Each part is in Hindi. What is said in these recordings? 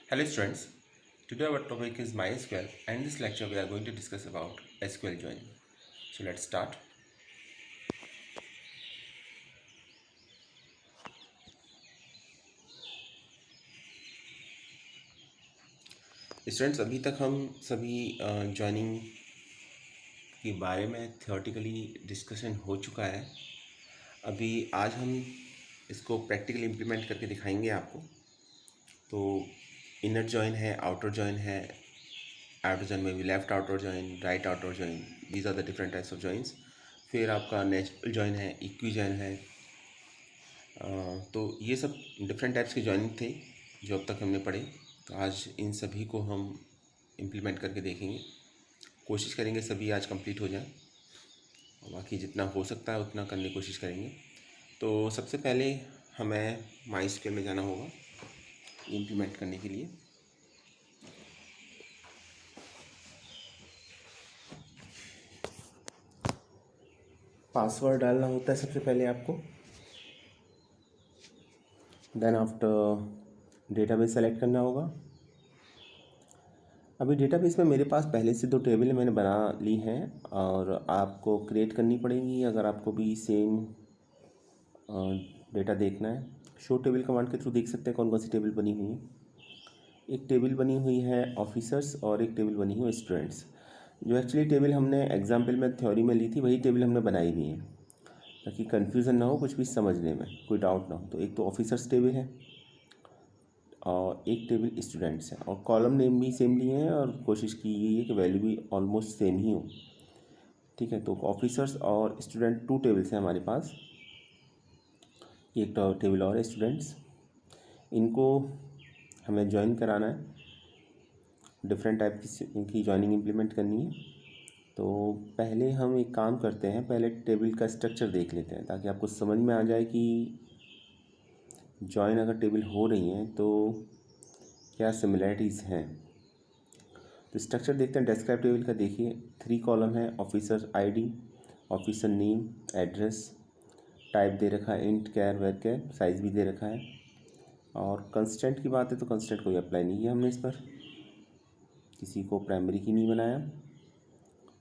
Hello students, today our topic is MySQL and in this lecture we are going to discuss about SQL join. So let's start. Students अभी तक हम सभी जॉइनिंग के बारे में थियोरेटिकली डिस्कशन हो चुका है। अभी आज हम इसको प्रैक्टिकली इम्प्लीमेंट करके दिखाएंगे आपको। तो इनर जॉइन है, आउटर जॉइन है, आउटर जॉइन में भी left outer join, right outer join, these are the different types of joins. फिर आपका नेचुरल जॉइन है, इक्वी जॉइन है। तो ये सब डिफरेंट टाइप्स के जॉइनिंग थे जो अब तक हमने पढ़े। तो आज इन सभी को हम इम्प्लीमेंट करके देखेंगे, कोशिश करेंगे सभी आज कंप्लीट हो जाए, और बाकी जितना हो सकता है उतना करने की कोशिश करेंगे। तो सबसे पहले हमें माइस्क्वेल में जाना होगा इम्प्लीमेंट करने के लिए। पासवर्ड डालना होता है सबसे पहले आपको, देन आफ्टर डेटाबेस सेलेक्ट करना होगा। अभी डेटाबेस में मेरे पास पहले से 2 टेबल मैंने बना ली हैं और आपको क्रिएट करनी पड़ेगी अगर आपको भी सेम डेटा देखना है। शो टेबल कमांड के थ्रू देख सकते हैं कौन कौन सी टेबल बनी हुई है। एक टेबल बनी हुई है ऑफिसर्स और एक टेबल बनी हुई है स्टूडेंट्स। जो एक्चुअली टेबल हमने एग्जाम्पल में थ्योरी में ली थी वही टेबल हमने बनाई हुई है, ताकि कन्फ्यूज़न ना हो, कुछ भी समझने में कोई डाउट ना हो। तो एक तो ऑफिसर्स टेबल है और एक टेबल स्टूडेंट्स है, और कॉलम नेम भी सेम लिए हैं और कोशिश की गई है कि वैल्यू भी ऑलमोस्ट सेम ही हो। ठीक है, तो ऑफिसर्स और स्टूडेंट 2 टेबल्स हैं हमारे पास, एक तो टेबल और स्टूडेंट्स। इनको हमें ज्वाइन कराना है, डिफरेंट टाइप की ज्वाइनिंग इम्प्लीमेंट करनी है। तो पहले हम एक काम करते हैं, पहले टेबल का स्ट्रक्चर देख लेते हैं ताकि आपको समझ में आ जाए कि ज्वाइन अगर टेबल हो रही हैं तो क्या सिमिलैरिटीज़ हैं। तो स्ट्रक्चर देखते हैं। डिस्क्राइब टेबल का देखिए, 3 कॉलम है, officer ID, officer name, address, type दे रखा है int, char, varchar, size भी दे रखा है। और कंस्टेंट की बात है तो कंस्टेंट कोई अप्लाई नहीं किया हमने इस पर, किसी को प्राइमरी की नहीं बनाया,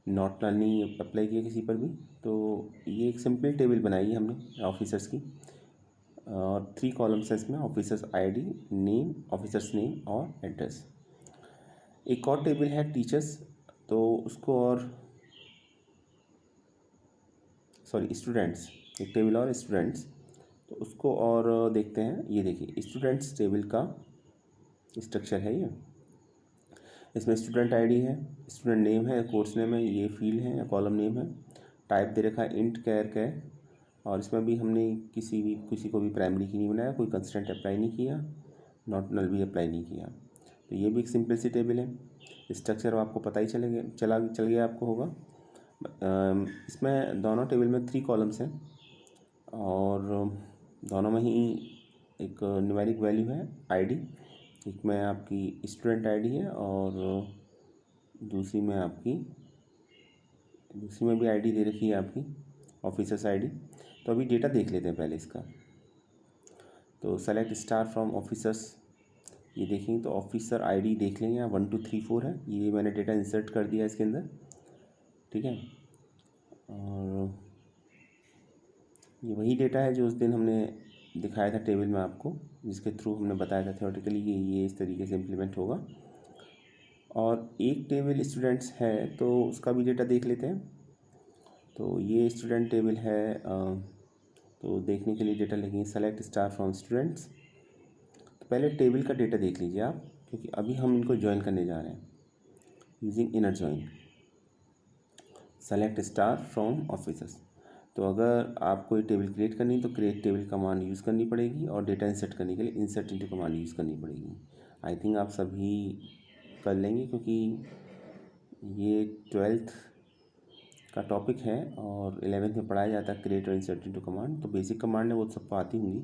नॉट नल नहीं अप्लाई किया किसी पर भी। तो ये एक सिंपल टेबल बनाई है हमने ऑफिसर्स की, और 3 कॉलम्स हैं इसमें, officers ID, name, officers name और एड्रेस। एक और टेबल है टीचर्स, तो उसको और स्टूडेंट्स, एक टेबल और स्टूडेंट्स, तो उसको और देखते हैं। ये देखिए स्टूडेंट्स टेबल का स्ट्रक्चर है ये। इसमें स्टूडेंट आईडी है, स्टूडेंट नेम है, कोर्स नेम है, ये फील्ड है या कॉलम नेम है, टाइप दे रखा है इंट, कैर, कैर। और इसमें भी हमने किसी को भी प्राइमरी की नहीं बनाया, कोई कंस्टेंट अप्लाई नहीं किया, नॉट नल भी अप्लाई नहीं किया। तो ये भी एक सिंपल सी टेबल है। स्ट्रक्चर आपको पता ही चल गया आपको होगा। इसमें दोनों टेबल में 3 कॉलम्स हैं और दोनों में ही एक न्यूमेरिक वैल्यू है आईडी। एक में आपकी स्टूडेंट आईडी है और दूसरी में भी आईडी दे रखी है आपकी, ऑफिसर्स आईडी। तो अभी डेटा देख लेते हैं पहले इसका। तो सेलेक्ट स्टार फ्रॉम ऑफिसर्स, ये देखेंगे तो ऑफिसर आईडी देख लेंगे यहाँ 1 2 3 4 है। ये मैंने डेटा इंसर्ट कर दिया इसके अंदर, ठीक है। और ये वही डेटा है जो उस दिन हमने दिखाया था टेबल में आपको, जिसके थ्रू हमने बताया था थ्योरेटिकली कि ये इस तरीके से इम्प्लीमेंट होगा। और एक टेबल स्टूडेंट्स है तो उसका भी डेटा देख लेते हैं। तो ये स्टूडेंट टेबल है, तो देखने के लिए डेटा लिखेंगे सेलेक्ट स्टार फ्रॉम स्टूडेंट्स। तो पहले टेबल का डेटा देख लीजिए आप, क्योंकि अभी हम इनको ज्वाइन करने जा रहे हैं using inner join. Select star from officers, तो अगर आपको ये टेबल क्रिएट करनी है तो क्रिएट टेबल कमांड यूज़ करनी पड़ेगी, और डेटा इंसर्ट करने के लिए इंसर्ट इनटू कमांड यूज़ करनी पड़ेगी। आई थिंक आप सभी कर लेंगे, क्योंकि ये 12th का टॉपिक है और 11th में पढ़ाया जाता है क्रिएट और इंसर्ट इनटू कमांड। तो बेसिक कमांड है वो सबको आती होंगी,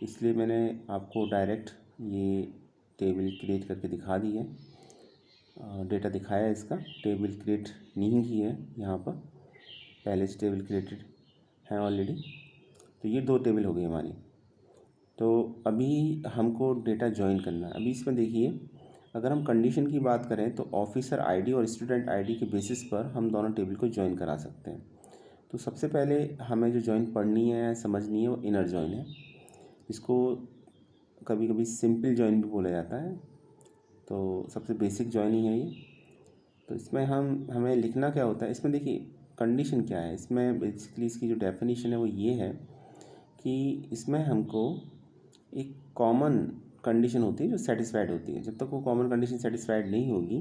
इसलिए मैंने आपको डायरेक्ट ये टेबल क्रिएट करके दिखा दी है, डेटा दिखाया है इसका। टेबल क्रिएट नहीं की है यहाँ पर, पहले से टेबल क्रिएटेड है ऑलरेडी। तो ये 2 टेबल हो गई हमारी। तो अभी हमको डेटा ज्वाइन करना है। अभी इसमें देखिए, अगर हम कंडीशन की बात करें तो ऑफिसर आईडी और स्टूडेंट आईडी के बेसिस पर हम दोनों टेबल को ज्वाइन करा सकते हैं। तो सबसे पहले हमें जो ज्वाइन पढ़नी है, समझनी है, वो इनर ज्वाइन है। इसको कभी कभी सिंपल ज्वाइन भी बोला जाता है। तो सबसे बेसिक ज्वाइन ही है ये। तो इसमें हमें लिखना क्या होता है, इसमें देखिए कंडीशन क्या है। इसमें बेसिकली इसकी जो डेफिनेशन है वो ये है कि इसमें हमको एक कॉमन कंडीशन होती है जो सेटिस्फाइड होती है। जब तक वो कॉमन कंडीशन सेटिस्फाइड नहीं होगी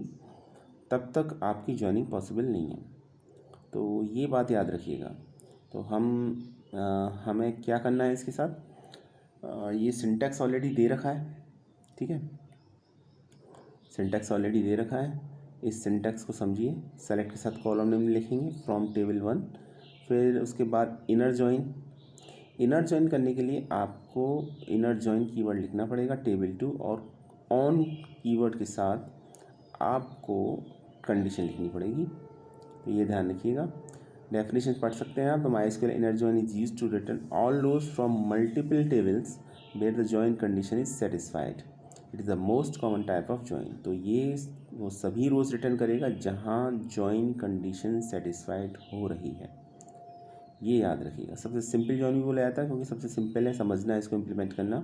तब तक आपकी ज्वाइनिंग पॉसिबल नहीं है। तो ये बात याद रखिएगा। तो हमें क्या करना है इसके साथ, ये सिंटैक्स ऑलरेडी दे रखा है, ठीक है, सिंटैक्स ऑलरेडी दे रखा है। इस सिंटैक्स को समझिए। सेलेक्ट के साथ कॉलम नेम लिखेंगे फ्रॉम टेबल 1, फिर उसके बाद इनर ज्वाइन। इनर ज्वाइन करने के लिए आपको इनर ज्वाइन कीवर्ड लिखना पड़ेगा टेबल 2, और ऑन कीवर्ड के साथ आपको कंडीशन लिखनी पड़ेगी। तो ये ध्यान रखिएगा। डेफिनेशन पढ़ सकते हैं आप। The MySQL inner join is used to return all rows from multiple tables where the join condition is satisfied. It is the most common type of join. तो ये वो सभी रोज रिटर्न करेगा जहाँ ज्वाइन कंडीशन सेटिस्फाइड हो रही है। ये याद रखिएगा। सबसे सिंपल ज्वाइन भी बोला जाता है क्योंकि सबसे सिंपल है, समझना है, इसको इम्प्लीमेंट करना।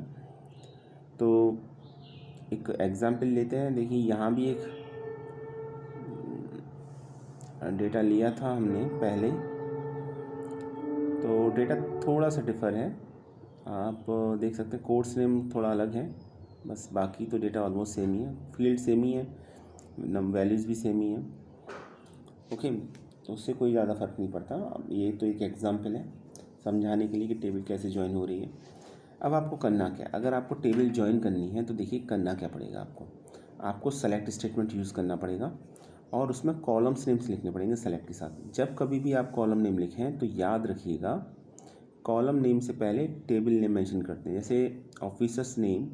तो एक एग्जाम्पल लेते हैं। देखिए यहाँ भी एक डेटा लिया था हमने पहले, तो डेटा थोड़ा सा डिफ़र है। आप देख सकते हैं कोर्स नेम थोड़ा अलग है, बस बाकी तो डेटा ऑलमोस्ट सेम ही है। फील्ड सेम ही है, वैल्यूज़ भी सेम ही है। ओके, तो उससे कोई ज़्यादा फ़र्क नहीं पड़ता। अब ये तो एक एग्जांपल है समझाने के लिए कि टेबल कैसे ज्वाइन हो रही है। अब आपको करना क्या, अगर आपको टेबल ज्वाइन करनी है तो देखिए करना क्या पड़ेगा। आपको सेलेक्ट स्टेटमेंट यूज़ करना पड़ेगा और उसमें कॉलम्स नेम्स लिखने पड़ेंगे सेलेक्ट के साथ। जब कभी भी आप कॉलम नेम लिखें तो याद रखिएगा कॉलम नेम से पहले टेबल नेम मेंशन करते हैं। जैसे ऑफिसर्स नेम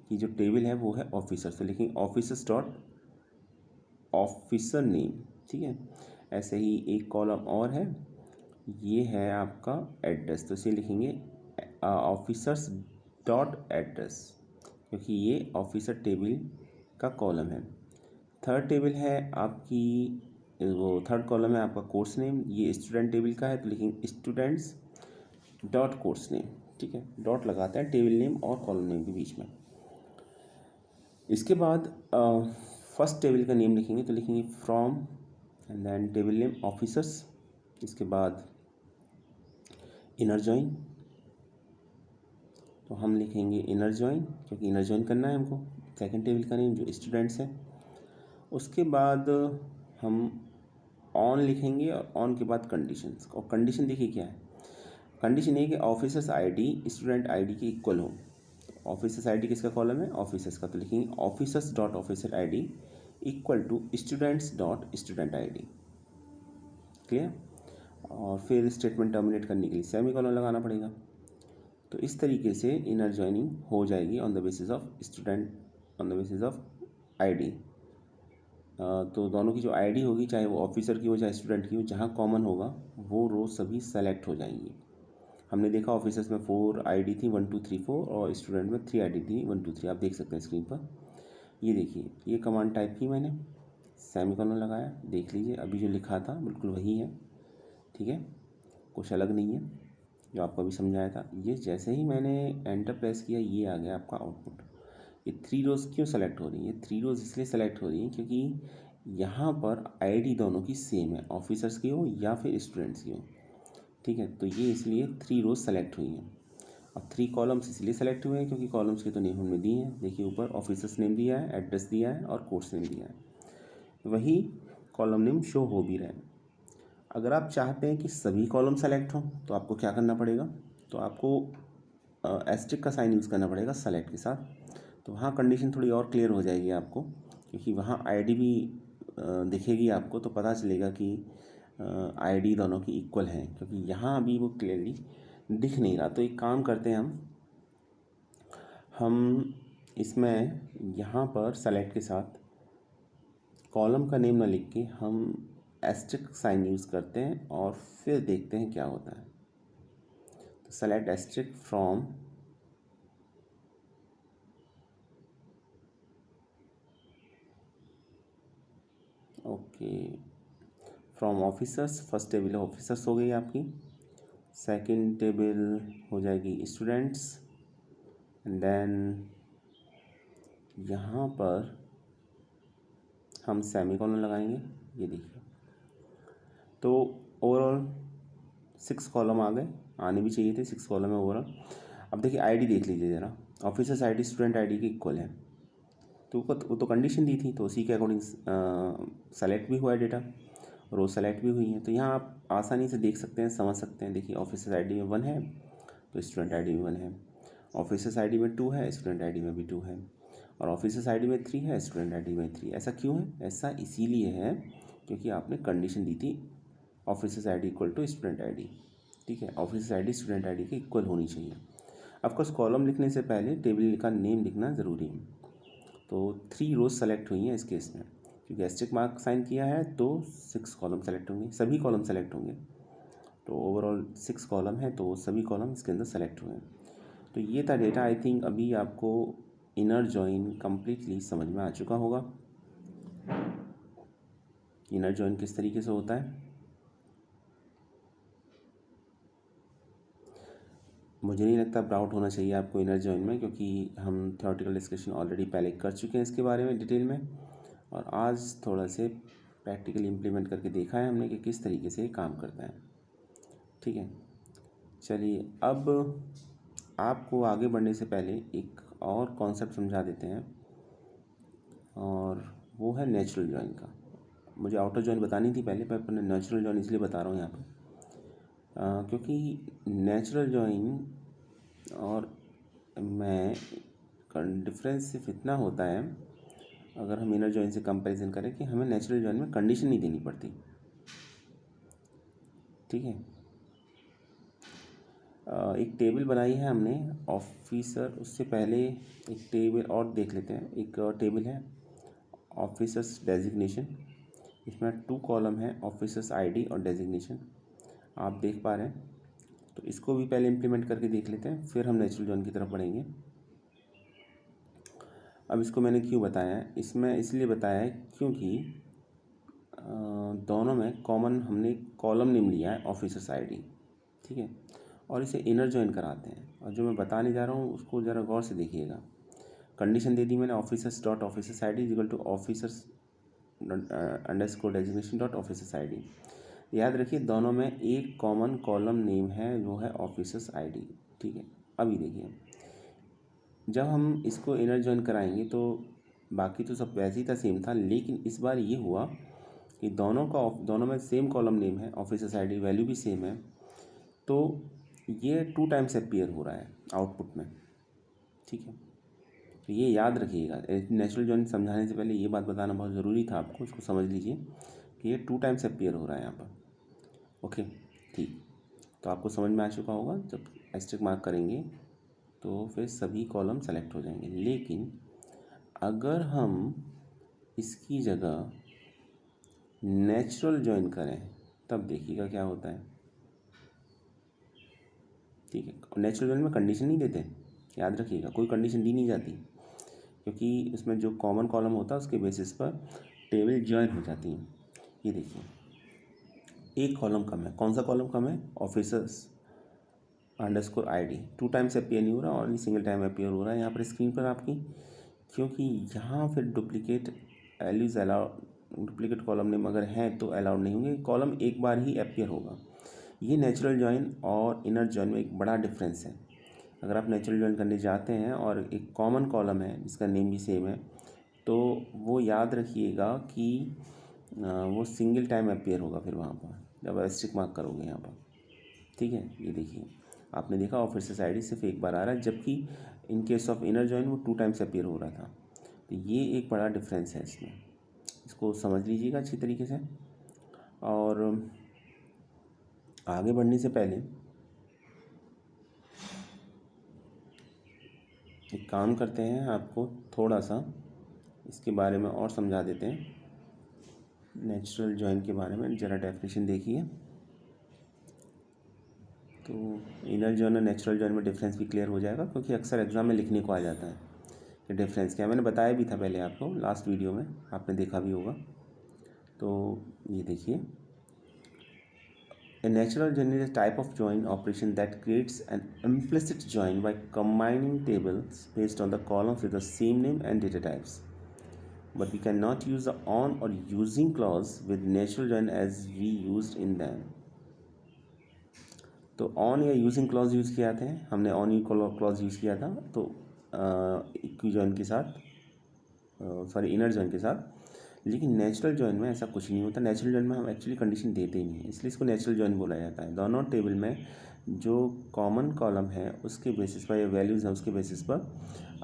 की जो टेबल है वो है ऑफिसर्स, तो लिखेंगे ऑफिसर्स डॉट ऑफिसर नेम, ठीक है। ऐसे ही एक कॉलम और है, ये है आपका एड्रेस, तो इसे लिखेंगे ऑफिसर्स डॉट एड्रेस, क्योंकि ये ऑफिसर टेबल का कॉलम है। थर्ड टेबल है आपकी, वो थर्ड कॉलम है आपका कोर्स नेम, ये स्टूडेंट टेबल का है, तो लिखेंगे स्टूडेंट्स डॉट कोर्स नेम, ठीक है। डॉट लगाते हैं टेबल नेम और कॉलम नेम के बीच में। इसके बाद फर्स्ट टेबल का नेम लिखेंगे, तो लिखेंगे from and then table name officers. इसके बाद इनर ज्वाइन, तो हम लिखेंगे इनर ज्वाइन क्योंकि इनर ज्वाइन करना है हमको सेकंड टेबल का नेम जो स्टूडेंट्स है। उसके बाद हम ऑन लिखेंगे और ऑन के बाद कंडीशंस, और कंडीशन देखिए क्या है। कंडीशन ये कि ऑफिसर्स आईडी स्टूडेंट आईडी के इक्वल हो। ऑफिसर्स आईडी किसका कॉलम है, ऑफिसर्स का, तो लिखेंगे officers dot officer ID equal to students dot student ID. Clear. और फिर स्टेटमेंट टर्मिनेट करने के लिए सेमीकोलन लगाना पड़ेगा। तो इस तरीके से इनर ज्वाइनिंग हो जाएगी on the basis of student, on the basis of ID. तो दोनों की जो आईडी होगी, चाहे वो ऑफिसर की हो चाहे स्टूडेंट की हो, जहाँ कॉमन होगा वो रो सभी सेलेक्ट हो जाएंगी। हमने देखा ऑफिसर्स में 4 आईडी थी 1 2 3 4 और स्टूडेंट में 3 आईडी थी 1 2 3। आप देख सकते हैं स्क्रीन पर। ये देखिए ये कमांड टाइप की मैंने, सेमीकोलन लगाया, देख लीजिए अभी जो लिखा था बिल्कुल वही है, ठीक है, कुछ अलग नहीं है जो आपको अभी समझाया था। ये जैसे ही मैंने एंटर प्रेस किया ये आ गया आपका आउटपुट। ये 3 रोज़ क्यों सेलेक्ट हो रही है, 3 रोज़ इसलिए सेलेक्ट हो रही हैं क्योंकि यहाँ पर आईडी दोनों की सेम है, ऑफिसर्स की हो या फिर स्टूडेंट्स की हो, ठीक है। तो ये इसलिए 3 रोज़ सेलेक्ट हुई हैं। अब 3 कॉलम्स इसलिए सेलेक्ट हुए हैं क्योंकि कॉलम्स के तो नेम हमने दिए हैं। देखिए ऊपर ऑफिसर्स नेम दिया है, एड्रेस दिया है और कोर्स नेम दिया है, वही कॉलम नेम शो हो भी रहे हैं। अगर आप चाहते हैं कि सभी कॉलम सेलेक्ट हों तो आपको क्या करना पड़ेगा, तो आपको एस्टेरिस्क का साइन यूज़ करना पड़ेगा सेलेक्ट के साथ। तो वहाँ कंडीशन थोड़ी और क्लियर हो जाएगी आपको, क्योंकि वहाँ आईडी भी दिखेगी आपको, तो पता चलेगा कि आईडी दोनों की इक्वल है, क्योंकि यहाँ अभी वो क्लियरली दिख नहीं रहा। तो एक काम करते हैं हम इसमें यहाँ पर सेलेक्ट के साथ कॉलम का नेम ना लिख के हम एस्टेरिस्क साइन यूज़ करते हैं और फिर देखते हैं क्या होता है। तो select asterisk from okay, from officers first table officers हो गई आपकी, सेकंड टेबल हो जाएगी स्टूडेंट्स, एंड देन यहाँ पर हम सेमीकोलन लगाएंगे। ये देखिए, तो ओवरऑल 6 कॉलम आ गए, आने भी चाहिए थे, 6 कॉलम है ओवरऑल। अब देखिए आईडी देख लीजिए ज़रा, ऑफिसर्स आईडी स्टूडेंट आईडी के इक्वल है, तो वो तो कंडीशन दी थी, तो उसी के अकॉर्डिंग सेलेक्ट भी हुआ है डेटा, रो सेलेक्ट भी हुई है। तो यहाँ आप आसानी से देख सकते हैं, समझ सकते हैं। देखिए ऑफिसर्स आईडी में 1 है तो स्टूडेंट आईडी में 1 है, ऑफिसर्स आईडी में 2 है, स्टूडेंट आईडी में भी 2 है, और ऑफिसर्स आईडी में 3 है, स्टूडेंट आईडी में 3। ऐसा क्यों है? ऐसा इसीलिए है क्योंकि आपने कंडीशन दी थी officers ID equal to student ID. ठीक है, ऑफिसर्स आईडी स्टूडेंट आईडी के इक्वल होनी चाहिए। ऑफकोर्स कॉलम लिखने से पहले टेबल का नेम लिखना ज़रूरी है। तो 3 रोज सेलेक्ट हुई हैं इस केस में, क्योंकि एस्टेरिक मार्क साइन किया है तो 6 कॉलम सेलेक्ट होंगे, सभी कॉलम सेलेक्ट होंगे। तो ओवरऑल 6 कॉलम है, तो सभी कॉलम इसके अंदर सेलेक्ट हुए हैं। तो ये था डेटा। आई थिंक अभी आपको इनर जॉइन कम्प्लीटली समझ में आ चुका होगा। इनर जॉइन किस तरीके से होता है, मुझे नहीं लगता डाउट होना चाहिए आपको इनर जॉइन में, क्योंकि हम थ्योरेटिकल डिस्कशन ऑलरेडी पहले कर चुके हैं इसके बारे में डिटेल में, और आज थोड़ा से प्रैक्टिकली इम्प्लीमेंट करके देखा है हमने कि किस तरीके से ये काम करता है। ठीक है, चलिए अब आपको आगे बढ़ने से पहले एक और कॉन्सेप्ट समझा देते हैं, और वो है नेचुरल जॉइन का। मुझे आउटर जॉइन बतानी थी पहले, पर मैं नेचुरल जॉइन इसलिए बता रहा हूँ यहाँ पर क्योंकि नेचुरल जॉइन और मैं डिफरेंस सिर्फ इतना होता है, अगर हम इनर जॉइन से कंपैरिजन करें, कि हमें नेचुरल जॉइन में कंडीशन नहीं देनी पड़ती। ठीक है, एक टेबल बनाई है हमने ऑफिसर, उससे पहले एक टेबल और देख लेते हैं। एक टेबल है ऑफिसर्स डेजिग्नेशन, इसमें 2 कॉलम है ऑफिसर्स आईडी और डेजिग्नेशन, आप देख पा रहे हैं। तो इसको भी पहले इम्प्लीमेंट करके देख लेते हैं, फिर हम नेचुरल जॉइन की तरफ बढ़ेंगे। अब इसको मैंने क्यों बताया है, इसमें इसलिए बताया है क्योंकि दोनों में कॉमन हमने कॉलम नेम लिया है ऑफिसर्स आईडी। ठीक है, और इसे इनर जॉइन कराते हैं, और जो मैं बताने जा रहा हूँ उसको ज़रा गौर से देखिएगा। कंडीशन दे दी मैंने, officers dot officers ID equal to officers underscore designation dot officers ID. याद रखिए दोनों में एक कॉमन कॉलम नेम है, वो है ऑफिसर्स आईडी। ठीक है, अभी देखिए जब हम इसको इनर जॉइन कराएंगे तो बाकी तो सब वैसे ही था, सेम था, लेकिन इस बार ये हुआ कि दोनों में सेम कॉलम नेम है, ऑफिसर्स आईडी वैल्यू भी सेम है, तो ये 2 टाइम्स अपीयर हो रहा है आउटपुट में। ठीक है, तो ये याद रखिएगा। नेचुरल जॉइन समझाने से पहले ये बात बताना बहुत ज़रूरी था आपको, इसको समझ लीजिए कि ये 2 टाइम्स अपीयर हो रहा है यहाँ पर। ओके, ठीक, तो आपको समझ में आ चुका होगा। जब एस्टेरिक मार्क करेंगे तो फिर सभी कॉलम सेलेक्ट हो जाएंगे, लेकिन अगर हम इसकी जगह नेचुरल जॉइन करें तब देखिएगा क्या होता है। ठीक है, नेचुरल जॉइन में कंडीशन नहीं देते, याद रखिएगा, कोई कंडीशन दी नहीं जाती, क्योंकि उसमें जो कॉमन कॉलम होता है उसके बेसिस पर टेबल जॉइन हो जाती है। ये देखिए एक कॉलम कम है, कौन सा कॉलम कम है, officers underscore ID 2 times appear नहीं हो रहा, ओनली सिंगल टाइम अपीयर हो रहा है यहाँ पर स्क्रीन पर आपकी, क्योंकि यहाँ फिर duplicate values allowed, duplicate column name अगर हैं तो अलाउड नहीं होंगे, कॉलम एक बार ही अपीयर होगा। ये नेचुरल जॉइन और इनर जॉइन में एक बड़ा डिफरेंस है। अगर आप नेचुरल जॉइन करने जाते हैं और एक कॉमन कॉलम है जिसका नेम भी सेम है, तो वो याद रखिएगा कि वो सिंगल टाइम अपीयर होगा फिर वहाँ पर जब एस्टेरिक मार्क करोगे यहाँ पर। ठीक है, ये देखिए आपने देखा ऑफिसर्स आईडी सिर्फ एक बार आ रहा है, जबकि in case of inner join वो 2 टाइम्स अपीयर हो रहा था। तो ये एक बड़ा डिफरेंस है इसमें, इसको समझ लीजिएगा अच्छी तरीके से। और आगे बढ़ने से पहले एक काम करते हैं, आपको थोड़ा सा इसके बारे में और समझा देते हैं। नेचुरल जॉइन के बारे में ज़रा डेफिनेशन देखिए, तो इनर जॉइन और नेचुरल जॉइन में डिफरेंस भी क्लियर हो जाएगा, क्योंकि अक्सर एग्जाम में लिखने को आ जाता है कि डिफरेंस क्या है। मैंने बताया भी था पहले आपको, लास्ट वीडियो में आपने देखा भी होगा। तो ये देखिए, a natural join is a type of join operation that creates an implicit join by combining tables based on the columns with the same name and data types. But we cannot use the on or using clause with natural join as we used in them. तो ऑन या यूजिंग क्लॉज यूज़ किया थे हमने, ऑन यू क्लॉज यूज़ किया था तो इक्वी जॉइन के साथ, सॉरी इनर जॉइन के साथ। लेकिन नेचुरल जॉइन में ऐसा कुछ नहीं होता। नेचुरल जॉइन में हम एक्चुअली कंडीशन देते ही नहीं है, इसलिए इसको नेचुरल जॉइन बोला जाता है। दोनों टेबल में जो कॉमन कॉलम है उसके बेसिस पर या वैल्यूज़ हैं उसके बेसिस पर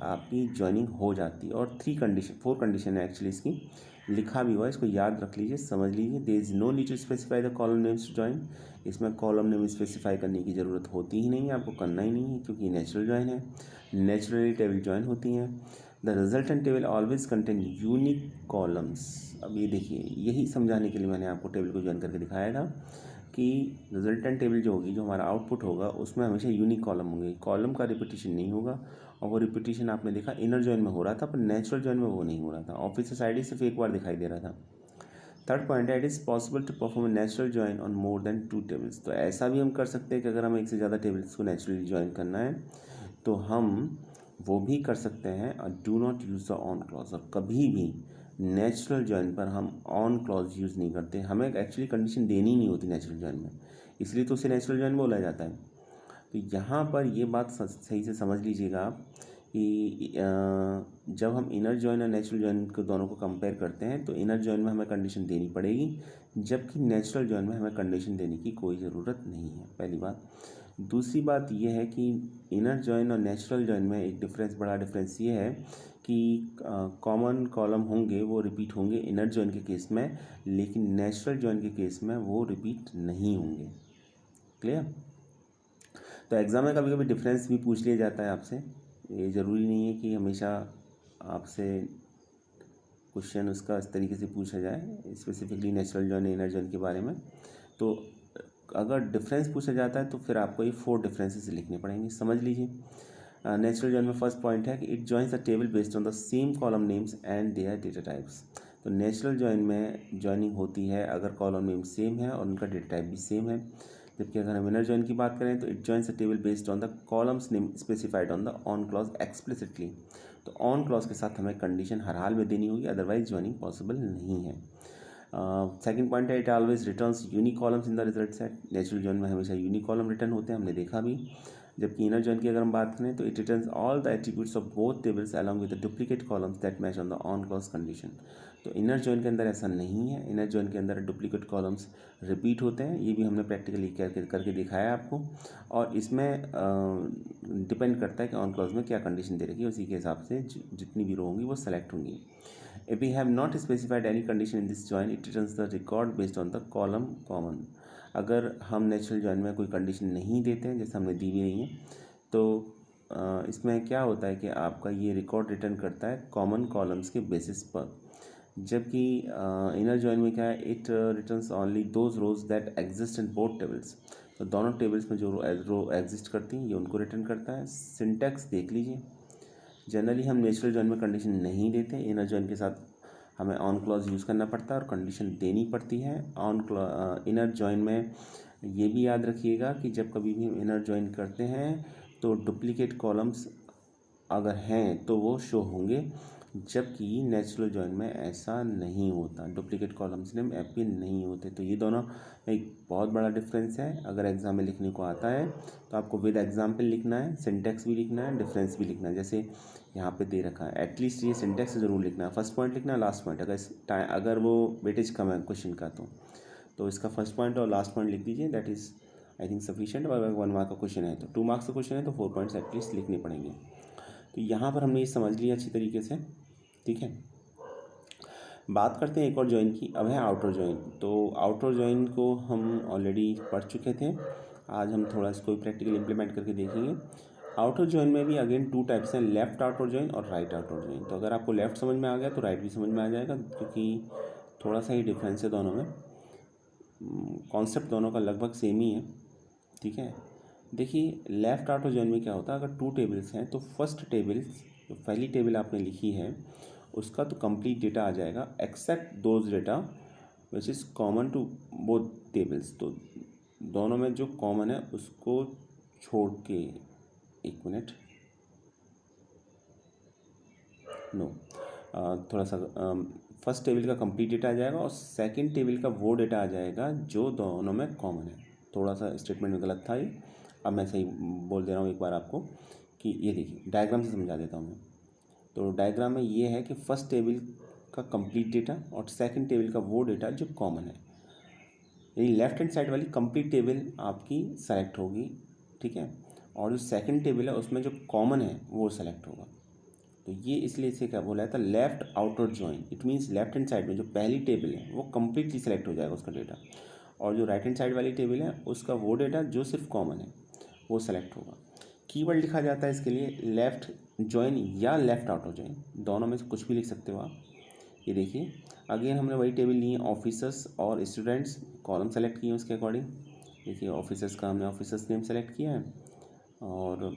आपकी जॉइनिंग हो जाती है। और 4 कंडीशन है एक्चुअली इसकी, लिखा भी हुआ है, इसको याद रख लीजिए, समझ लीजिए। There is no need to specify the column names to join. इसमें कॉलम नेम स्पेसिफाई करने की ज़रूरत होती ही नहीं है, आपको करना ही नहीं है, क्योंकि नेचुरल जॉइन है, नेचुरली टेबल जॉइन होती हैं। The resultant table always contain unique columns. अब ये देखिए, यही समझाने के लिए मैंने आपको टेबल को ज्वाइन करके दिखाया था कि रिजल्टेंट टेबल जो होगी, जो हमारा आउटपुट होगा, उसमें हमेशा यूनिक कॉलम होंगे, कॉलम का रिपीटिशन नहीं होगा। और वो रिपीटिशन आपने देखा इनर जॉइन में हो रहा था, पर नेचुरल जॉइन में वो नहीं हो रहा था। ऑफिस आईडी सिर्फ एक बार दिखाई दे रहा था। थर्ड पॉइंट है, it is possible to perform natural join on more than 2 tables. तो ऐसा भी हम कर सकते हैं कि अगर हमें एक से ज़्यादा टेबल्स को नेचुरली जॉइन करना है तो हम वो भी कर सकते हैं। और do not use the on clause, और कभी भी नेचुरल जॉइन पर हम ऑन क्लॉज यूज़ नहीं करते। हमें एक्चुअली कंडीशन देनी नहीं होती नेचुरल जॉइन में, इसलिए तो उसे नेचुरल जॉइन बोला जाता है। तो यहाँ पर ये बात सही से समझ लीजिएगा आप कि जब हम इनर जॉइन और नेचुरल जॉइन को दोनों को कंपेयर करते हैं तो इनर जॉइन में हमें कंडीशन देनी पड़ेगी, जबकि नेचुरल जॉइन में हमें कंडीशन देने की कोई ज़रूरत नहीं है, पहली बात। दूसरी बात यह है कि इनर जॉइन और नेचुरल जॉइन में एक बड़ा डिफरेंस ये है कि कॉमन कॉलम होंगे वो रिपीट होंगे इनर जॉइन के केस में, लेकिन नेचुरल जॉइन के केस में वो रिपीट नहीं होंगे। क्लियर? तो एग्ज़ाम में कभी कभी डिफरेंस भी पूछ लिया जाता है आपसे, ये ज़रूरी नहीं है कि हमेशा आपसे क्वेश्चन उसका इस तरीके से पूछा जाए, specifically natural join inner join के बारे में। तो अगर डिफरेंस पूछा जाता है तो फिर आपको ये 4 डिफरेंसेस लिखने पड़ेंगे, समझ लीजिए। नेचुरल जॉइन में फर्स्ट पॉइंट है कि it joins the table based on the same column names and there data types. तो नेचुरल जॉइन में जॉइनिंग होती है अगर कॉलम नेम सेम है और उनका डेटा टाइप भी सेम है। जबकि अगर हम इनर जॉइन की बात करें तो it joins the table based on the columns name specified on the on clause explicitly. तो ऑन क्लॉज के साथ हमें कंडीशन हर हाल में देनी होगी, अदरवाइज जॉइनिंग पॉसिबल नहीं है। सेकंड पॉइंट है, it always returns unique columns in the result set. Natural join में हमेशा यूनिक कॉलम रिटर्न होते हैं, हमने देखा भी। जबकि इनर जॉइन की अगर हम बात करें तो it returns all the attributes of both tables along with the duplicate columns that match on the on clause condition. तो इनर जॉइन के अंदर ऐसा नहीं है, इनर जॉइन के अंदर डुप्लीकेट कॉलम्स रिपीट होते हैं, ये भी हमने प्रैक्टिकली करके दिखाया आपको। और इसमें डिपेंड करता है कि ऑन क्लॉज में क्या कंडीशन दे रखी है, उसी के हिसाब से जितनी भी रो होंगी वो सेलेक्ट होंगी। If we have not specified any condition in this join, it returns the record based on the column common. अगर हम नेचुरल जॉइन में कोई कंडीशन नहीं देते हैं, जैसे हमने दी भी नहीं है, तो इसमें क्या होता है कि आपका ये रिकॉर्ड रिटर्न करता है कॉमन कॉलम्स के बेसिस पर। जबकि इनर जॉइन में क्या है, it returns only those rows that exist in both tables. तो दोनों टेबल्स में जो रो एग्जिस्ट करती हैं ये उनको रिटर्न करता है। सिंटैक्स देख लीजिए, जनरली हम नेचुरल जॉइन में कंडीशन नहीं देते, इनर जॉइन के साथ हमें ऑन क्लॉज यूज़ करना पड़ता है और कंडीशन देनी पड़ती है। इनर जॉइन में ये भी याद रखिएगा कि जब कभी भी हम इनर जॉइन करते हैं तो डुप्लीकेट कॉलम्स अगर हैं तो वो शो होंगे, जबकि नेचुरल जॉइन में ऐसा नहीं होता, डुप्लीकेट कॉलम्स नेम अपीयर नहीं होते। तो ये दोनों में एक बहुत बड़ा डिफरेंस है। अगर एग्जाम में लिखने को आता है तो आपको विद एग्जाम्पल लिखना है, सिंटैक्स भी लिखना है, डिफरेंस भी लिखना है। जैसे यहाँ पे दे रखा है, एटलीस्ट ये सिंटैक्स ज़रूर लिखना है, फर्स्ट पॉइंट लिखना है, लास्ट पॉइंट। अगर वो वेटेज कम है क्वेश्चन का तो इसका फर्स्ट पॉइंट और लास्ट पॉइंट लिख दीजिए, that is I think sufficient. अगर 1 मार्क का क्वेश्चन है तो 2 मार्क्स का क्वेश्चन है तो 4 पॉइंट्स एटलीस्ट लिखने पड़ेंगे। तो यहाँ पर हमने ये समझ लिया अच्छी तरीके से, ठीक है। बात करते हैं एक और जॉइन की, अब है आउटर जॉइन। तो आउटर जॉइन को हम ऑलरेडी पढ़ चुके थे, आज हम थोड़ा इसको प्रैक्टिकल इंप्लीमेंट करके देखेंगे। आउटर जॉइन में भी अगेन 2 टाइप्स हैं, लेफ्ट आउटर जॉइन और राइट आउटर जॉइन। तो अगर आपको लेफ्ट समझ में आ गया तो राइट भी समझ में आ जाएगा, क्योंकि थोड़ा सा ही डिफरेंस है दोनों में, कॉन्सेप्ट दोनों का लगभग सेम ही है, ठीक है। देखिए लेफ्ट आउटर जॉइन में क्या होता है, अगर 2 टेबल्स हैं तो फर्स्ट टेबल, जो पहली टेबल आपने लिखी है उसका तो कंप्लीट डेटा आ जाएगा, except those data which is common to both tables. तो दोनों में जो कॉमन है उसको छोड़ के, एक मिनट, नो, थोड़ा सा फर्स्ट टेबल का कंप्लीट डेटा आ जाएगा और सेकंड टेबल का वो डेटा आ जाएगा जो दोनों में कॉमन है। थोड़ा सा स्टेटमेंट में गलत था ये, अब मैं सही बोल दे रहा हूँ एक बार आपको कि ये देखिए डायग्राम से समझा देता हूँ मैं। तो डायग्राम में ये है कि फर्स्ट टेबल का कंप्लीट डेटा और सेकंड टेबल का वो डेटा जो कॉमन है, यानी लेफ्ट हैंड साइड वाली कंप्लीट टेबल आपकी सेलेक्ट होगी, ठीक है, और जो सेकंड टेबल है उसमें जो कॉमन है वो सेलेक्ट होगा। तो ये इसलिए इसे क्या बोला था, left outer join. It means left hand side में जो पहली टेबल है वो कम्प्लीटली सेलेक्ट हो जाएगा उसका डेटा, और जो राइट हैंड साइड वाली टेबल है उसका वो डेटा जो सिर्फ कॉमन है वो सेलेक्ट होगा। कीवर्ड लिखा जाता है इसके लिए लेफ़्ट जॉइन या लेफ़्ट आउटर जॉइन, दोनों में से कुछ भी लिख सकते हो आप। ये देखिए अगेन हमने वही टेबल ली है, ऑफिसर्स और स्टूडेंट्स, कॉलम सेलेक्ट किए हैं उसके अकॉर्डिंग। देखिए ऑफिसर्स का हमने ऑफिसर्स नेम सेलेक्ट किया है और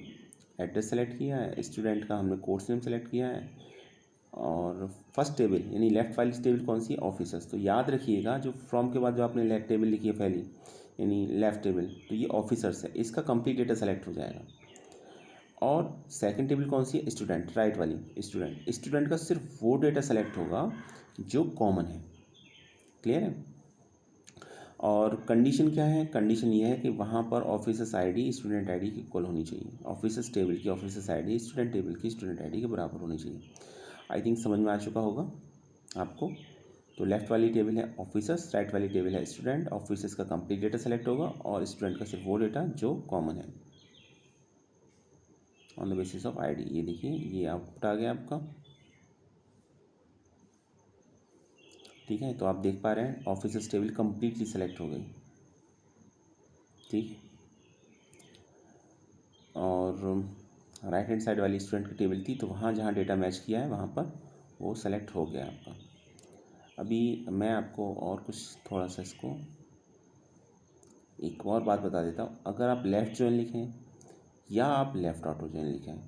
एड्रेस सेलेक्ट किया है, स्टूडेंट का हमने कोर्स नेम सेलेक्ट किया है, और फर्स्ट टेबल यानी लेफ़्ट वाली टेबल कौन सी, ऑफिसर्स। तो याद रखिएगा जो फ्रॉम के बाद जो आपने लेफ्ट टेबल लिखी है पहली यानी लेफ़्ट टेबल, तो ये ऑफिसर्स है, इसका कंप्लीट डेटा सेलेक्ट हो जाएगा। और सेकंड टेबल कौन सी है, स्टूडेंट, राइट वाली स्टूडेंट। स्टूडेंट का सिर्फ वो डेटा सेलेक्ट होगा जो कॉमन है। क्लियर है। और कंडीशन क्या है, कंडीशन ये है कि वहाँ पर ऑफिसर्स आईडी स्टूडेंट आईडी की इक्वल होनी चाहिए, ऑफिसर्स टेबल की ऑफिसर्स आईडी स्टूडेंट टेबल की स्टूडेंट आईडी के बराबर होनी चाहिए। आई थिंक समझ में आ चुका होगा आपको। तो लेफ्ट वाली टेबल है ऑफिसर्स, राइट वाली टेबल है स्टूडेंट। ऑफिसर्स का कंप्लीट डेटा सेलेक्ट होगा और स्टूडेंट का सिर्फ वो डेटा जो कॉमन है on the basis of ID. ये देखिए ये आउटपुट आ गया आपका, ठीक है। तो आप देख पा रहे हैं ऑफिसर्स टेबल कंप्लीटली सेलेक्ट हो गई, ठीक। और राइट हैंड साइड वाली स्टूडेंट की टेबल थी तो वहाँ जहाँ डेटा मैच किया है वहाँ पर वो सेलेक्ट हो गया आपका। अभी मैं आपको और कुछ थोड़ा सा इसको एक और बात बता देता हूँ। अगर आप लेफ़्ट जॉइन लिखें या आप लेफ़्ट ऑटो जॉइन लिखें,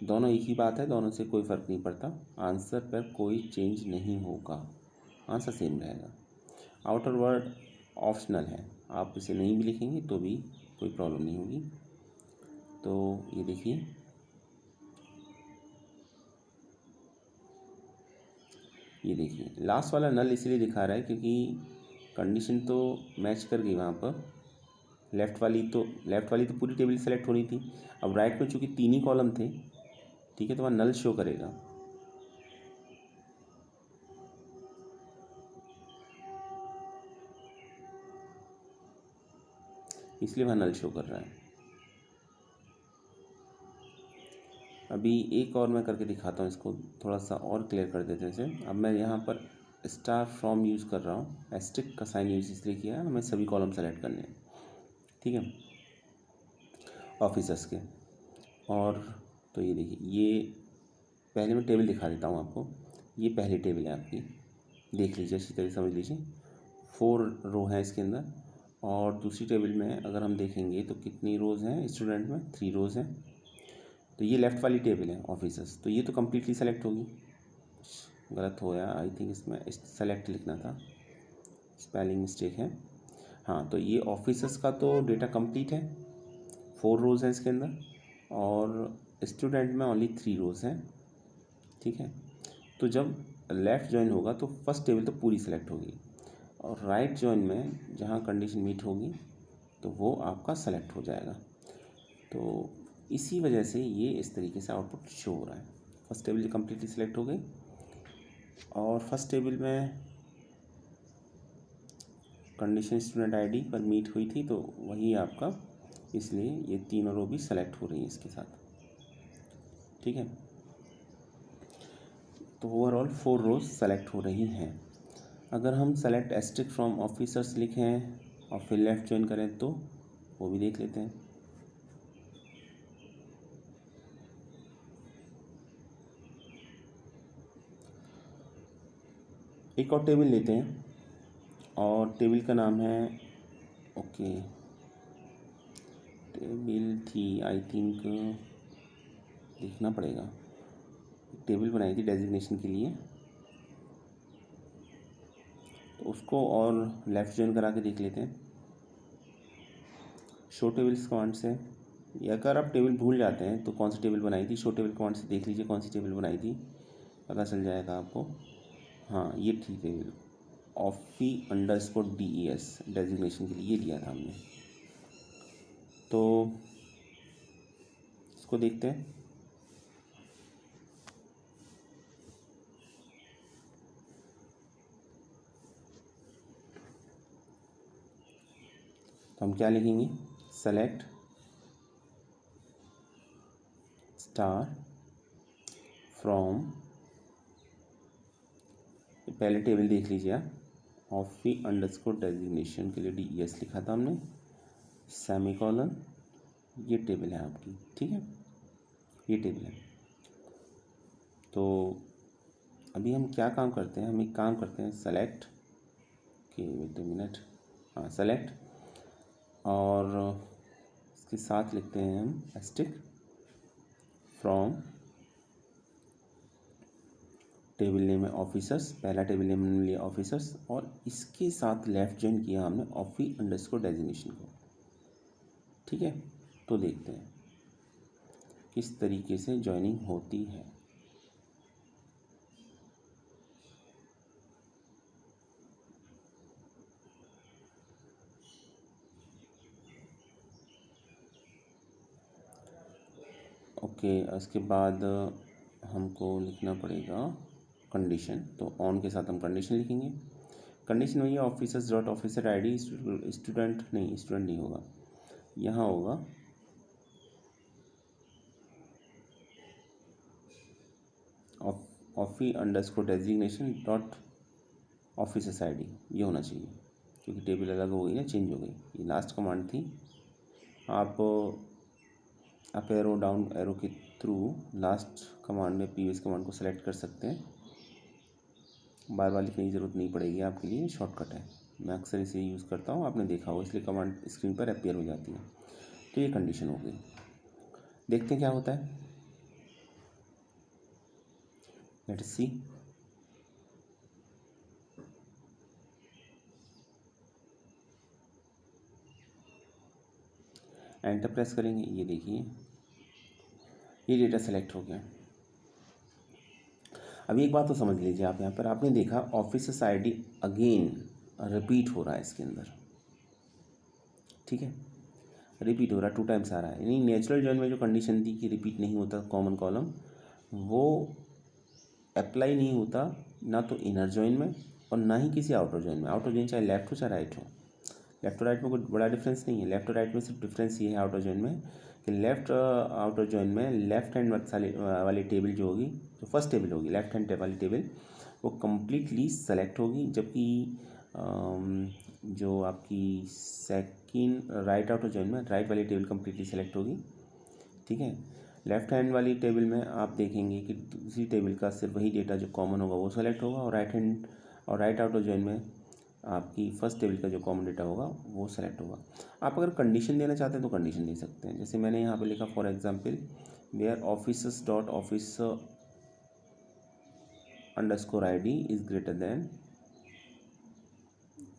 दोनों एक ही बात है, दोनों से कोई फ़र्क नहीं पड़ता, आंसर पर कोई चेंज नहीं होगा, आंसर सेम रहेगा। आउटर वर्ड ऑप्शनल है, आप इसे नहीं भी लिखेंगे तो भी कोई प्रॉब्लम नहीं होगी। तो ये देखिए लास्ट वाला नल इसलिए दिखा रहा है क्योंकि कंडीशन तो मैच कर गई वहाँ पर। लेफ़्ट वाली तो पूरी टेबल सेलेक्ट होनी थी। अब राइट में चूँकि तीन ही कॉलम थे, ठीक है, तो वहाँ नल शो करेगा। इसलिए वहाँ नल शो कर रहा है। अभी एक और मैं करके दिखाता हूँ, इसको थोड़ा सा और क्लियर कर देते हैं इसे। अब मैं यहाँ पर स्टार फ्रॉम यूज़ कर रहा हूँ, एस्टिक का साइन यूज़ इसलिए किया है, हमें सभी कॉलम सेलेक्ट करने हैं, ठीक है, ऑफिसर्स के। और तो ये देखिए ये पहले मैं टेबल दिखा देता हूँ आपको। ये पहली टेबल है आपकी, देख लीजिए अच्छी तरह समझ लीजिए। 4 रो हैं इसके अंदर। और दूसरी टेबल में अगर हम देखेंगे तो कितनी रोज़ हैं स्टूडेंट में, 3 रोज़ हैं। तो ये लेफ़्ट वाली टेबल है ऑफिसर्स, तो ये तो कम्प्लीटली सेलेक्ट होगी। गलत हो गया आई थिंक, इसमें सेलेक्ट लिखना था, स्पेलिंग मिस्टेक है। हाँ, तो ये ऑफिसर्स का तो डेटा कंप्लीट है, 4 रोज़ हैं इसके अंदर, और स्टूडेंट में ओनली 3 रोज़ हैं, ठीक है। तो जब लेफ़्ट जॉइन होगा तो फर्स्ट टेबल तो पूरी सेलेक्ट होगी, और राइट जॉइन में जहाँ कंडीशन मीट होगी तो वो आपका सेलेक्ट हो जाएगा। तो इसी वजह से ये इस तरीके से आउटपुट शो हो रहा है। फर्स्ट टेबल कम्प्लीटली सेलेक्ट हो गई, और फर्स्ट टेबल में कंडीशन स्टूडेंट आईडी पर मीट हुई थी तो वही आपका, इसलिए ये तीनों रो भी सेलेक्ट हो रही हैं इसके साथ, ठीक है। तो ओवरऑल 4 रोज सेलेक्ट हो रही हैं। अगर हम सेलेक्ट एस्ट्रिक फ्रॉम ऑफिसर्स लिखें और फिर लेफ़्ट जॉइन करें तो वो भी देख लेते हैं। एक और टेबल लेते हैं, और टेबल का नाम है, ओके, टेबल थी आई थिंक, देखना पड़ेगा, टेबल बनाई थी डेजिग्नेशन के लिए, तो उसको और लेफ़्ट जॉइन करा के देख लेते हैं शो टेबल्स कमांड से। या अगर आप टेबल भूल जाते हैं तो कौन सी टेबल बनाई थी, शो टेबल कमांड से देख लीजिए कौन सी टेबल बनाई थी, पता चल जाएगा आपको। हाँ, ये थी टेबल OFFI_DES डेजिग्नेशन के लिए ये लिया था हमने। तो इसको देखते हैं। तो हम क्या लिखेंगे, सेलेक्ट स्टार फ्रॉम, पहले टेबल देख लीजिए आप, OFFI_डेजिग्नेशन के लिए DES लिखा था हमने, सेमीकोलन, ये टेबल है आपकी, ठीक है, ये टेबल है। तो अभी हम क्या काम करते हैं, हम एक काम करते हैं, सेलेक्ट के वेट ए मिनट, हाँ सेलेक्ट, और इसके साथ लिखते हैं हम एस्टिक फ्रॉम, टेबल नेम है ऑफिसर्स, पहला टेबल नेम हमने लिया ऑफिसर्स, और इसके साथ लेफ्ट जॉइन किया हमने OFFI_डेजिग्नेशन को, ठीक है। तो देखते हैं किस तरीके से जॉइनिंग होती है। ओके, इसके बाद हमको लिखना पड़ेगा कंडीशन। तो ऑन के साथ हम कंडीशन लिखेंगे। कंडीशन वही है officers dot officer ID, student नहीं होगा, यहाँ होगा OFFI_डेजिग्नेशन डॉट ऑफिसर्स ID, ये होना चाहिए, क्योंकि टेबल अलग हो गई ना, चेंज हो गई। ये लास्ट कमांड थी। आप अप एरो डाउन एरो के थ्रू लास्ट कमांड में प्रीवियस कमांड को सेलेक्ट कर सकते हैं, बार बार लिखने की ज़रूरत नहीं पड़ेगी आपके लिए, शॉर्टकट है। मैं अक्सर इसे यूज़ करता हूँ, आपने देखा हो, इसलिए कमांड स्क्रीन पर अपीयर हो जाती है। तो ये कंडीशन हो गई, देखते हैं क्या होता है, लेट अस सी। एंटर प्रेस करेंगे, ये देखिए ये डेटा सेलेक्ट हो गया। अभी एक बात तो समझ लीजिए आप, यहाँ पर आपने देखा ऑफिसर्स ID अगेन रिपीट हो रहा है इसके अंदर, ठीक है, रिपीट हो रहा है, 2 टाइम्स आ रहा है। यानी नेचुरल जॉइन में जो कंडीशन थी कि रिपीट नहीं होता कॉमन कॉलम, वो अप्लाई नहीं होता ना तो इनर जॉइन में और ना ही किसी आउटर जॉइन में। आउटर जॉइन चाहे लेफ्ट हो चाहे राइट हो, लेफ्ट और राइट में कोई बड़ा डिफरेंस नहीं है। लेफ्ट और राइट में सिर्फ डिफरेंस ये है आउटर जॉइन में कि लेफ्ट आउटर जॉइन में लेफ्ट हैंड वाली टेबल जो होगी, जो फर्स्ट टेबल होगी लेफ्ट हैंड वाली टेबल, वो कम्प्लीटली सेलेक्ट होगी, जबकि जो आपकी सेकेंड राइट आउटर जॉइन में राइट वाली टेबल कम्प्लीटली सेलेक्ट होगी, ठीक है। लेफ्ट हैंड वाली टेबल में आप देखेंगे कि दूसरी टेबल का सिर्फ वही डेटा जो कॉमन होगा वो सेलेक्ट होगा, और राइट हैंड और राइट आउटर जॉइन में आपकी फर्स्ट टेबल का जो कॉमन डेटा होगा वो सेलेक्ट होगा। आप अगर कंडीशन देना चाहते हैं तो कंडीशन दे सकते हैं, जैसे मैंने यहाँ पे लिखा for example where officers dot officer underscore ID is greater than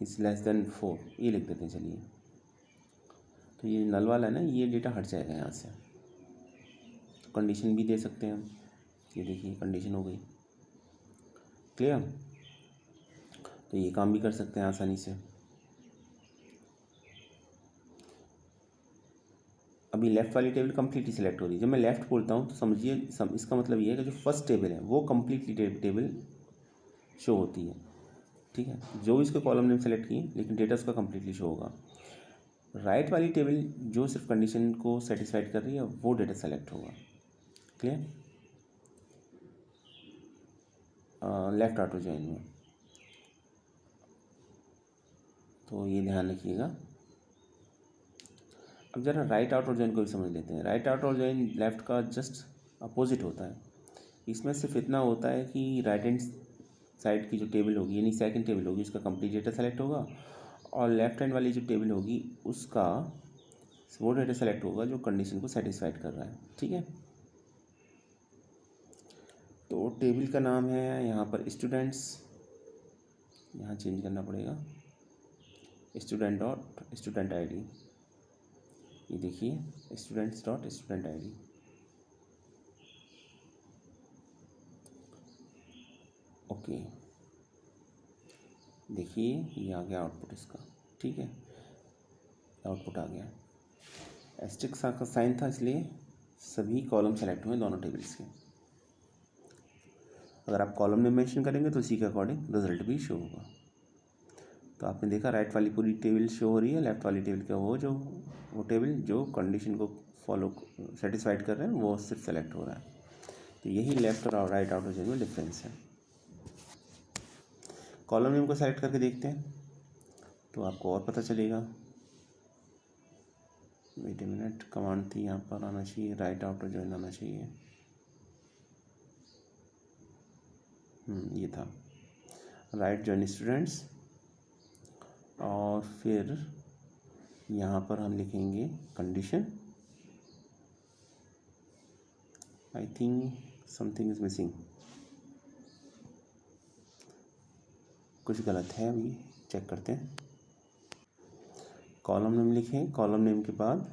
is less than 4, ये लिख देते हैं। चलिए, तो ये नल वाला है ना, ये डेटा हट जाएगा यहाँ से। तो कंडीशन भी दे सकते हैं हम, ये देखिए कंडीशन हो गई, क्लियर। तो ये काम भी कर सकते हैं आसानी से। अभी लेफ़्ट वाली टेबल कम्प्लीटली सेलेक्ट हो रही है। जब मैं लेफ़्ट बोलता हूँ तो समझिए इसका मतलब ये है कि जो फर्स्ट टेबल है वो कम्प्लीटली टेबल शो होती है, ठीक है, जो इसके कॉलम नेम सेलेक्ट किए लेकिन डेटा उसका कम्प्लीटली शो होगा। राइट वाली टेबल जो सिर्फ कंडीशन को सेटिस्फाइड कर रही है वो डेटा सेलेक्ट होगा, क्लियर। लेफ़्ट आउटर जॉइन में, तो ये ध्यान रखिएगा। अब ज़रा राइट आउटर जॉइन को भी समझ लेते हैं। राइट आउटर जॉइन लेफ़्ट का जस्ट अपोजिट होता है। इसमें सिर्फ इतना होता है कि राइट हैंड साइड की जो टेबल होगी यानी सेकंड टेबल होगी उसका कंप्लीट डेटा सेलेक्ट होगा, और लेफ्ट हैंड वाली जो टेबल होगी उसका वो डेटा सेलेक्ट होगा जो कंडीशन को सेटिस्फाइड कर रहा है, ठीक है। तो टेबल का नाम है यहाँ पर स्टूडेंट्स, यहाँ चेंज करना पड़ेगा, स्टूडेंट डॉट स्टूडेंट आईडी। ये देखिए students dot student ID. Okay, देखिए ये आ गया आउटपुट इसका, ठीक है, आउटपुट आ गया। एस्टेरिस्क का साइन था इसलिए सभी कॉलम सेलेक्ट हुए दोनों टेबल्स के। अगर आप कॉलम में मेंशन करेंगे तो उसी के अकॉर्डिंग रिजल्ट भी शो होगा। तो आपने देखा राइट वाली पूरी टेबल शो हो रही है, लेफ्ट वाली टेबल का वो टेबल जो कंडीशन को फॉलो सेटिस्फाइड कर रहे हैं वो सिर्फ सेलेक्ट हो रहा है। तो यही लेफ्ट और राइट आउटर जॉइन में डिफरेंस है। कॉलम नेम को सेलेक्ट करके देखते हैं तो आपको और पता चलेगा। वेट ए मिनट, कमांड थी यहाँ पर आना चाहिए, राइट आउटर जॉइन आना चाहिए। ये था राइट जॉइन स्टूडेंट्स, और फिर यहाँ पर हम लिखेंगे condition. I think something is missing, कुछ गलत है, अभी चेक करते हैं। कॉलम नेम लिखें, कॉलम नेम के बाद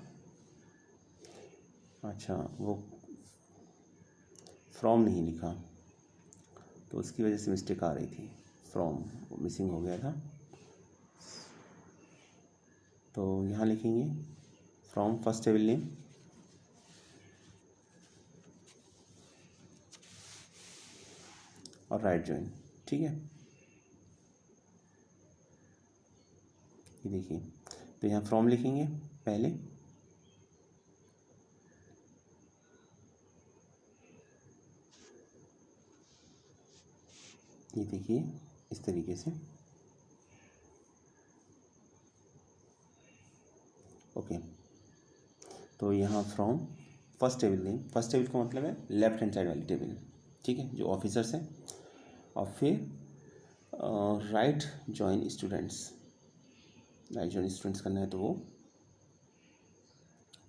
अच्छा वो फ्रॉम नहीं लिखा तो उसकी वजह से मिस्टेक आ रही थी, फ्रॉम मिसिंग हो गया था। तो यहाँ लिखेंगे फ्रॉम फर्स्ट टेबल नेम, और राइट जॉइन, ठीक है। ये देखिए, तो यहाँ फ्रॉम लिखेंगे पहले, ये देखिए इस तरीके से। ओके, तो यहाँ from first table name, first table का मतलब है लेफ्ट हैंड साइड वाली टेबल, ठीक है, जो ऑफिसर्स है। और फिर right join students, right join students करना है तो वो,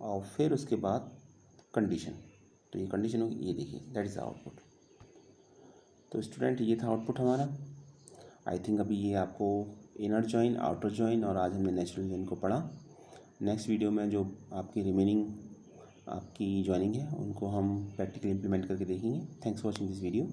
और फिर उसके बाद कंडीशन। तो ये कंडीशन होगी, ये देखिए दैट इज़ आउटपुट। तो स्टूडेंट ये था आउटपुट हमारा। आई थिंक अभी ये आपको इनर जॉइन, आउटर जॉइन और आज हमने नेचुरल जॉइन को पढ़ा। नेक्स्ट वीडियो में जो आपकी रिमेनिंग आपकी जॉइनिंग है उनको हम प्रैक्टिकली इम्प्लीमेंट करके देखेंगे। Thanks for watching this video.